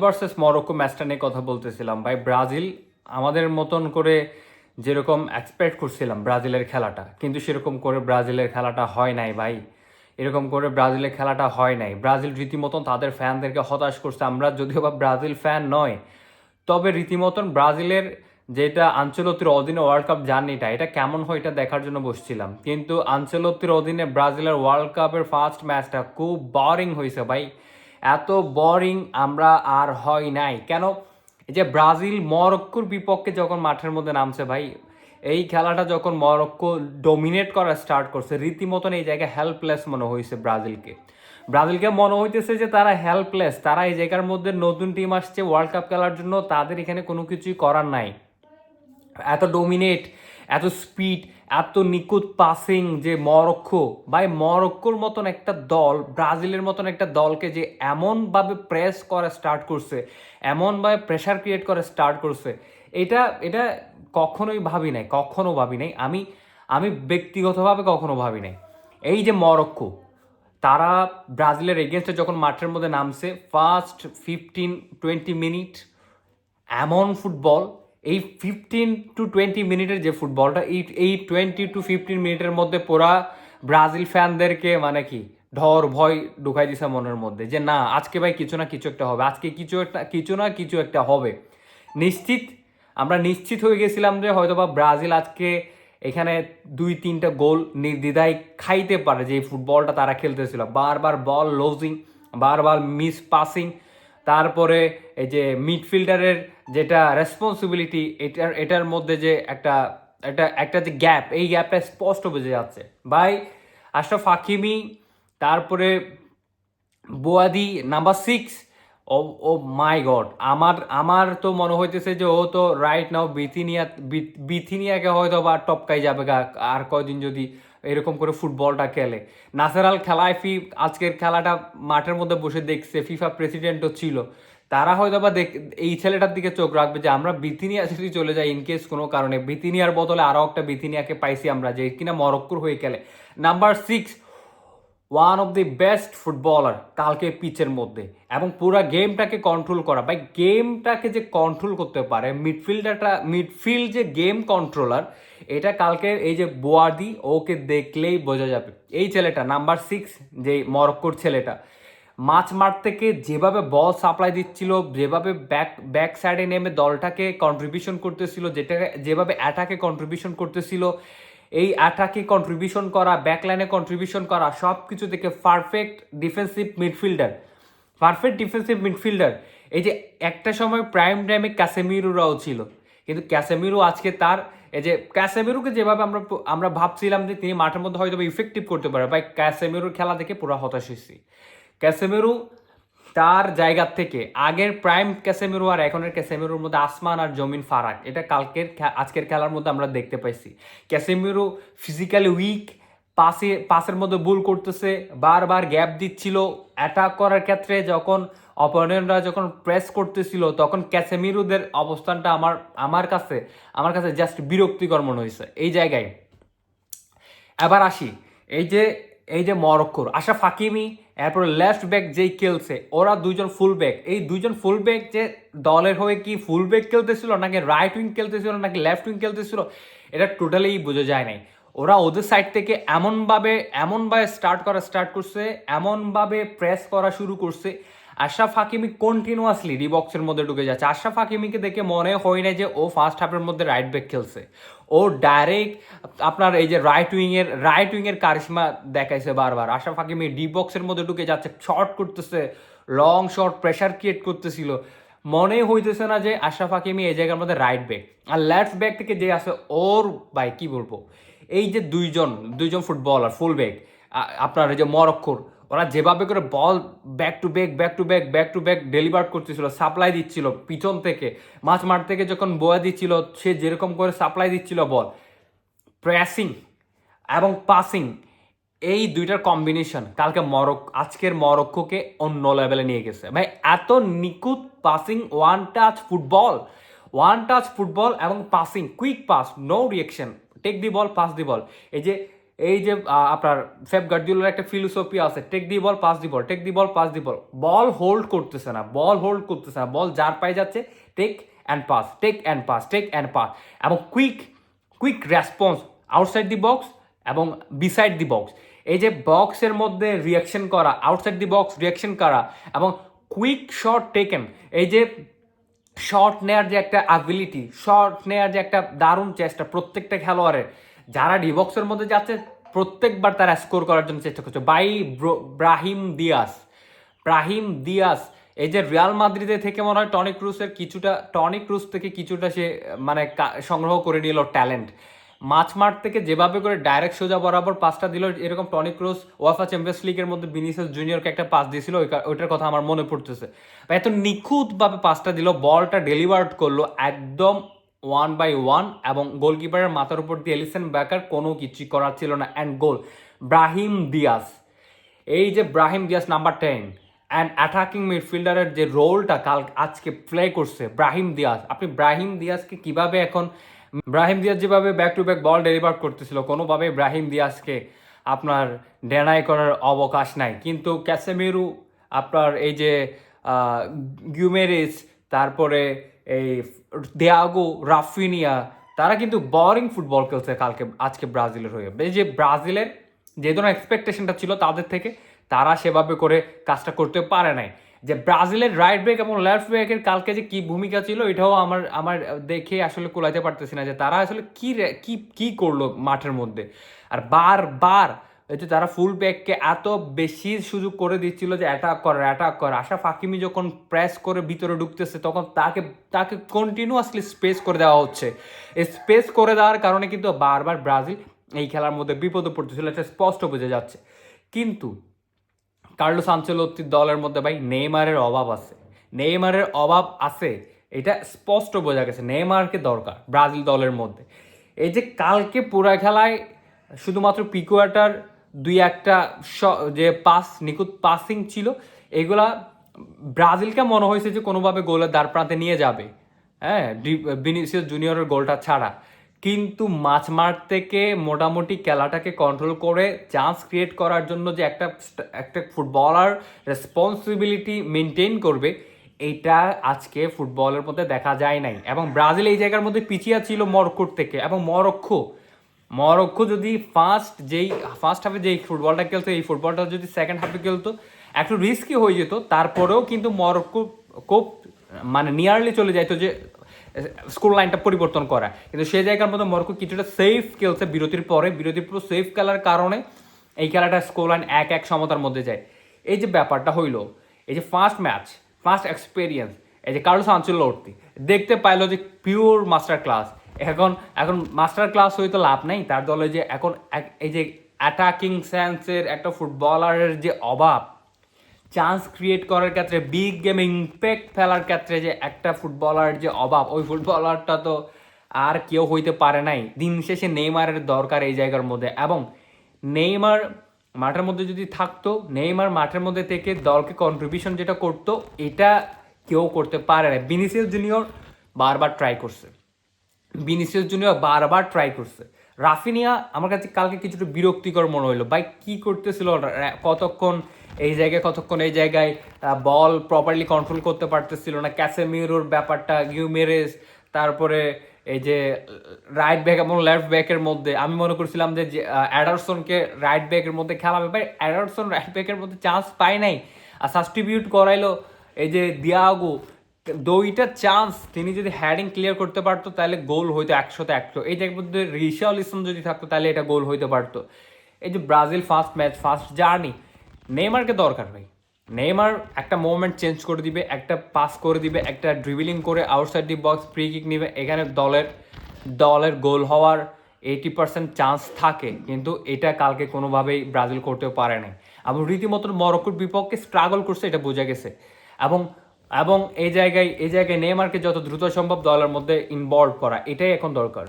Versus Morocco ম্যাচটা নিয়ে কথা বলতেছিলাম ভাই। ব্রাজিল আমাদের মতন করে যেরকম এক্সপেক্ট করছিলাম ব্রাজিলের খেলাটা, কিন্তু সেরকম করে ব্রাজিলের খেলাটা হয় নাই ভাই। এরকম করে ব্রাজিলের খেলাটা হয় নাই। ব্রাজিল রীতিমতন তাদের ফ্যানদেরকে হতাশ করছে। আমরা যদিও বা ব্রাজিল ফ্যান নয়, তবে রীতিমতন ব্রাজিলের যেটা আনচেলত্তির অধীনে ওয়ার্ল্ড কাপ জার্নিটা এটা কেমন হয় এটা দেখার জন্য বসছিলাম, কিন্তু আনচেলত্তির অধীনে ব্রাজিলের ওয়ার্ল্ড কাপের ফার্স্ট ম্যাচটা খুব বোরিং হয়েছে ভাই। এত বোরিং আমরা আর হয় নাই কেন। এই যে ব্রাজিল মরক্কোর বিপক্ষে যখন মাঠের মধ্যে নামছে ভাই, এই খেলাটা যখন মরক্কো ডোমিনেট করা স্টার্ট করছে, রীতিমতন এই জায়গায় হেল্পলেস মনে হয়েছে ব্রাজিলকে। ব্রাজিলকে মনে হইতেছে যে তারা হেল্পলেস, তারা এই জায়গার মধ্যে নতুন টিম আসছে ওয়ার্ল্ড কাপ খেলার জন্য, তাদের এখানে কোনো কিছুই করার নাই। এত ডোমিনেট, এত স্পিড, এত নিখুঁত পাসিং যে মরক্কো ভাই, মরক্কোর মতন একটা দল ব্রাজিলের মতন একটা দলকে যে এমনভাবে প্রেস করা স্টার্ট করছে, এমনভাবে প্রেশার ক্রিয়েট করা স্টার্ট করছে, এটা এটা কখনোই ভাবি নাই, কখনো ভাবি নাই। আমি আমি ব্যক্তিগতভাবে কখনো ভাবি নাই। এই যে মরক্কো, তারা ব্রাজিলের এগেনস্টে যখন মাঠের মধ্যে নামছে, ফার্স্ট 15-20 মিনিট এমন ফুটবল, এই 15-20 মিনিটের যে ফুটবলটা, এই 20-15 মিনিটের মধ্যে পুরা ব্রাজিল ফ্যানদেরকে মানে কি ঢর ভয় ঢুকাই দিছে মনের মধ্যে, যে না আজকে ভাই কিছু না কিছু একটা হবে, আজকে কিছু একটা হবে নিশ্চিত। আমরা নিশ্চিত হয়ে গেছিলাম যে হয়তোবা ব্রাজিল আজকে এখানে 2-3টা গোল নির্দ্বিধায় খাইতে পারে, যে এই ফুটবলটা তারা খেলতেছিল। বারবার বল লুজিং, বারবার মিস পাসিং, তারপরে এই যে মিডফিল্ডারের যেটা রেসপন্সিবিলিটি, এটার মধ্যে যে একটা একটা একটা যে গ্যাপ, এই গ্যাপটা স্পষ্ট বোঝা যাচ্ছে ভাই। আশরাফ হাকিমি, তারপরে বোয়াদি নাম্বার 6। ও ও মাই গড, আমার আমার তো মনে হইতেছে যে ও তো রাইট নাও বিথিনিয়াকে হয়তো বা টপকাই যাবে গা, আর কয়দিন যদি এরকম করে ফুটবলটা খেলে। নাসের আল খেলাইফি আজকের খেলাটা মাঠের মধ্যে বসে দেখছে, ফিফা প্রেসিডেন্টও ছিল, তারা হয়তো বা এই ছেলেটার দিকে চোখ রাখবে যে আমরা বিথিনিয়া যদি চলে যাই ইনকেস কোনো কারণে, বিথিনিয়ার বদলে আরও একটা বিথিনিয়াকে পাইছি আমরা, যে কিনা মরক্কোর হয়ে খেলে। Number 6, one of the best footballer কালকে পিচের মধ্যে, এবং পুরো গেমটাকে কন্ট্রোল করা ভাই, গেমটাকে যে কন্ট্রোল করতে পারে মিডফিল্ড যে গেম কন্ট্রোলার, এটা কালকে এই যে বোয়ার্দি, ওকে দেখলেই বোঝা যাবে। এই ছেলেটা নাম্বার 6, যে মরক্কোর ছেলেটা, মাঝ মাঠ থেকে যেভাবে বল সাপ্লাই দিচ্ছিল, যেভাবে ব্যাক সাইডে নেমে দলটাকে কন্ট্রিবিউশন করতেছিল, যেভাবে অ্যাটাকে কন্ট্রিবিউশন করতেছিল, এই অ্যাটাকে কন্ট্রিবিউশন করা, ব্যাকলাইনে কন্ট্রিবিউশন করা, সব কিছু থেকে পারফেক্ট ডিফেন্সিভ মিডফিল্ডার। এই যে একটা সময় প্রাইম টাইমে ক্যাসেমিরোরাও ছিল, কিন্তু ক্যাসেমিরো আজকে তার, এই যে ক্যাসেমিরোকে যেভাবে আমরা আমরা ভাবছিলাম যে তিনি মাঠের মধ্যে হয়তো ইফেক্টিভ করতে পারে ভাই, ক্যাসেমিরোর খেলা দেখে পুরো হতাশ হয়েছি। ক্যাসেমিরো তার জায়গার থেকে আগের প্রাইম ক্যাসেমিরো আর এখনের ক্যাসেমিরোর মধ্যে আসমান আর জমিন ফারাক, এটা আজকের খেলার মধ্যে আমরা দেখতে পাইছি। ক্যাসেমিরো ফিজিক্যালি উইক, পাসের মধ্যে ভুল করতেছে, বারবার গ্যাপ দিচ্ছিল অ্যাটাক করার ক্ষেত্রে। যখন অপোনেন্টরা যখন প্রেস করতেছিল, তখন ক্যাসেমিরোদের অবস্থানটা আমার কাছে জাস্ট বিরক্তিকর মনে হয়েছে এই জায়গায়। এবার আসি, এই যে এই যে মরক্কোর আশরাফ হাকিমি, এরপরে লেফট ব্যাক যেই খেলছে, ওরা দুইজন ফুল ব্যাক, এই দুইজন ফুল ব্যাক যে দলের হয়ে কি ফুল ব্যাক খেলতেছিল নাকি রাইট উইং খেলতেছিল নাকি লেফট উইং খেলতেছিল, এটা টোটালি বোঝা যায় নাই। ওরা ওদের সাইড থেকে এমনভাবে স্টার্ট করছে, এমনভাবে প্রেস করা শুরু করছে। আশরাফ হাকিমি কন্টিনিউয়াসলি ডি বক্সের মধ্যে ঢুকে যাচ্ছে। আশরাফ হাকিমিকে দেখে মনে হয় না যে ও ফার্স্ট হাফের মধ্যে রাইট ব্যাক খেলছে, ও ডাইরেক্ট আপনার এই যে রাইট উইংয়ের কারিশমা দেখাইছে বারবার। আশরাফ হাকিমি ডি বক্সের মধ্যে ঢুকে যাচ্ছে, শর্ট করতেছে, লং শর্ট, প্রেশার ক্রিয়েট করতেছিল। মনে হইতেছে না যে আশরাফ হাকিমি এই জায়গার মধ্যে রাইট ব্যাক। আর লেফট ব্যাক থেকে যে আছে ওর ভাই কি বলবো, এই যে দুইজন ফুটবলার ফুল ব্যাক, আপনার এই যে মরক্কোর, ওরা যেভাবে করে ball back to back deliver করতেছিল, সাপ্লাই দিচ্ছিল পিছন থেকে, মাঠ থেকে যখন বোয়া দিচ্ছিল, সে যেরকম করে সাপ্লাই দিচ্ছিল বল, প্রেসিং এবং পাসিং, এই দুইটার কম্বিনেশন কালকে আজকের মরক্কোকে অন্য লেভেলে নিয়ে গেছে ভাই। এত নিখুঁত পাসিং, ওয়ান টাচ ফুটবল এবং passing, quick pass, no reaction, take the ball, pass the ball. এই যে এই যে আপনার পেপ গার্দিওলার একটা ফিলোসফি আছে, take the ball pass the ball, take the ball pass the ball. Ball hold করতেছে না, বল যার পায়ে যাচ্ছে take and pass, take and pass, take and pass, এবং quick response outside the box এবং beside the box. এই যে বক্সের মধ্যে রিয়াকশন করা, আউটসাইড দি বক্স রিয়াকশন করা, এবং কুইক শট টেকেন। এই যে শট নেওয়ার যে একটা অ্যাবিলিটি, শট নেওয়ার যে একটা দারুণ চেষ্টা প্রত্যেকটা খেলোয়াড়ের, যারা ডিবক্সের মধ্যে যাচ্ছে প্রত্যেকবার তারা স্কোর করার জন্য চেষ্টা করছে। ব্রাহিম দিয়াস এই যে রিয়াল মাদ্রিদে থেকে মনে হয় টনি ক্রুস থেকে কিছুটা সে মানে সংগ্রহ করে নিল ট্যালেন্ট। মাঝমাঠ থেকে যেভাবে করে ডাইরেক্ট সোজা বরাবর পাসটা দিল, এরকম টনি ক্রুস ওয়াফা চ্যাম্পিয়ন্স লিগের মধ্যে ভিনিসিয়াস জুনিয়রকে একটা পাস দিয়েছিল, ওইটার কথা আমার মনে পড়তেছে। এত নিখুঁতভাবে পাসটা দিল, বলটা ডেলিভার্ড করলো একদম 1-1, এবং গোলকিপারের মাথার উপর দিয়ে এলিসন বেকার কোনো কিছুই করার ছিল না, অ্যান্ড গোল। ব্রাহিম দিয়াস, এই যে Brahim Diaz number 10 and attacking মিডফিল্ডারের যে রোলটা আজকে প্লে করছে ব্রাহিম দিয়াস। আপনি ব্রাহিম দিয়াসকে কিভাবে এখন, ব্রাহিম দিয়াস যেভাবে back to back ball deliver করতেছিল, কোনোভাবে ব্রাহিম দিয়াসকে আপনার ডেনাই করার অবকাশ নাই। কিন্তু ক্যাসেমিরু, আপনার এই যে গিউমেরিস, তারপরে এই দেয়াগো, রাফিনিয়া, তারা কিন্তু বোরিং ফুটবল খেলছে আজকে ব্রাজিলের হয়ে। এই যে ব্রাজিলের যে ধরনের এক্সপেকটেশনটা ছিল তাদের থেকে, তারা সেভাবে করে কাজটা করতে পারে নাই। যে ব্রাজিলের রাইট ব্যাক এবং লেফট ব্যাকের কালকে যে কি ভূমিকা ছিল, এটাও আমার দেখে আসলে কুলাইতে পারতেছি না যে তারা আসলে কি করলো মাঠের মধ্যে। আর বারবার এই যে তারা ফুল ব্যাককে এত বেশি সুযোগ করে দিচ্ছিল যে অ্যাটাক কর। আশরাফ হাকিমি যখন প্রেস করে ভিতরে ঢুকতেছে, তখন তাকে কন্টিনিউয়াসলি স্পেস করে দেওয়া হচ্ছে। এই স্পেস করে দেওয়ার কারণে কিন্তু বারবার ব্রাজিল এই খেলার মধ্যে বিপদে পড়তেছিল, এটা স্পষ্ট বোঝা যাচ্ছে। কিন্তু কার্লোস আনচেলত্তির দলের মধ্যে ভাই নেইমারের অভাব আছে, এটা স্পষ্ট বোঝা গেছে। নেইমারকে দরকার ব্রাজিল দলের মধ্যে। এই যে কালকে পুরা খেলায় শুধুমাত্র পিকুয়াটার দুই একটা যে নিখুঁত পাসিং ছিল, এগুলা ব্রাজিলকে মনে হয়েছে যে কোনোভাবে গোলের দ্বার প্রান্তে নিয়ে যাবে, হ্যাঁ, ভিনিসিয়াস জুনিয়রের গোলটা ছাড়া। কিন্তু মাঝমাঠ থেকে মোটামুটি খেলাটাকে কন্ট্রোল করে চান্স ক্রিয়েট করার জন্য যে একটা ফুটবলার রেসপন্সিবিলিটি মেনটেন করবে, এইটা আজকে ফুটবলের মধ্যে দেখা যায় নাই। এবং ব্রাজিল এই জায়গার মধ্যে পিছিয়ে ছিল মরক্কোর থেকে। এবং মরক্কো যদি ফার্স্ট হাফে যেই ফুটবলটা খেলতো, এই ফুটবলটা যদি সেকেন্ড হাফে খেলতো একটু রিস্কি হয়ে যেত। তারপরেও কিন্তু মরক্কো খুব মানে নিয়ারলি চলে যাইতো যে স্কোর লাইনটা পরিবর্তন করা। কিন্তু সেই জায়গার মধ্যে মরক্কো কিছুটা সেফ খেলছে বিরতির পুরো সেফ খেলার কারণে এই খেলাটা স্কোর লাইন 1-1 সমতার মধ্যে যায়। এই যে ব্যাপারটা হইলো, এই যে ফার্স্ট এক্সপিরিয়েন্স, এই যে কার্লোস আনচেলত্তি দেখতে পাইলো যে পিওর মাস্টার ক্লাস। এখন মাস্টার ক্লাস হয়তো লাভ নেই তার দলে, যে এখন এই যে অ্যাটাকিং সেন্সের একটা ফুটবলারের যে অভাব, চান্স ক্রিয়েট করার ক্ষেত্রে, বিগ গেমে ইম্প্যাক্ট ফেলার ক্ষেত্রে যে একটা ফুটবলার যে অভাব, ওই ফুটবলারটা তো আর কেউ হইতে পারে নাই। দিন শেষে নেইমারের দরকার এই জায়গার মধ্যে। এবং নেইমার মাঠের মধ্যে যদি থাকতো, নেইমার মাঠের মধ্যে থেকে দলকে কন্ট্রিবিউশন যেটা করতো, এটা কেউ করতে পারে না। ভিনিসিয়াস জুনিয়র বারবার ট্রাই করছে। রাফিনিয়া আমার কাছে কালকে কিছুটা বিরক্তিকর মনে হইলো। ভাই কি করতেছিল, কতক্ষণ এই জায়গায় বল প্রপারলি কন্ট্রোল করতে পারতেছিল না। ক্যাসেমিরোর ব্যাপারটা, গিউমেরেস, তারপরে এই যে রাইট ব্যাক এবং লেফট ব্যাকের মধ্যে আমি মনে করছিলাম যে অ্যাডারসনকে রাইট ব্যাকের মধ্যে খেলাবে। ভাই অ্যাডারসন রাইট ব্যাকের মধ্যে চান্স পায় নাই, আর সাবস্টিটিউট করাইলো এই যে দিয়াগো। দুইটা চান্স তিনি যদি হেডিং ক্লিয়ার করতে পারতো তাহলে গোল হইতো 100-100। এই জায়গার মধ্যে রিশালিসন যদি থাকতো তাহলে এটা গোল হইতে পারতো। এই যে ব্রাজিল ফার্স্ট জার্নি, নেইমারকে দরকার ভাই। নেইমার একটা মোমেন্ট চেঞ্জ করে দিবে, একটা পাস করে দিবে, একটা ড্রিবলিং করে outside the box free kick নিবে, এখানে দলের গোল হওয়ার 80% চান্স থাকে। কিন্তু এটা কালকে কোনোভাবেই ব্রাজিল করতেও পারে নাই। এবং রীতিমতো মরক্কোর বিপক্ষে স্ট্রাগল করছে, এটা বোঝা গেছে। এবং এই জায়গায় নেইমারকে যত দ্রুত সম্ভব দলের মধ্যে ইনভলভ করা, এটাই এখন দরকার।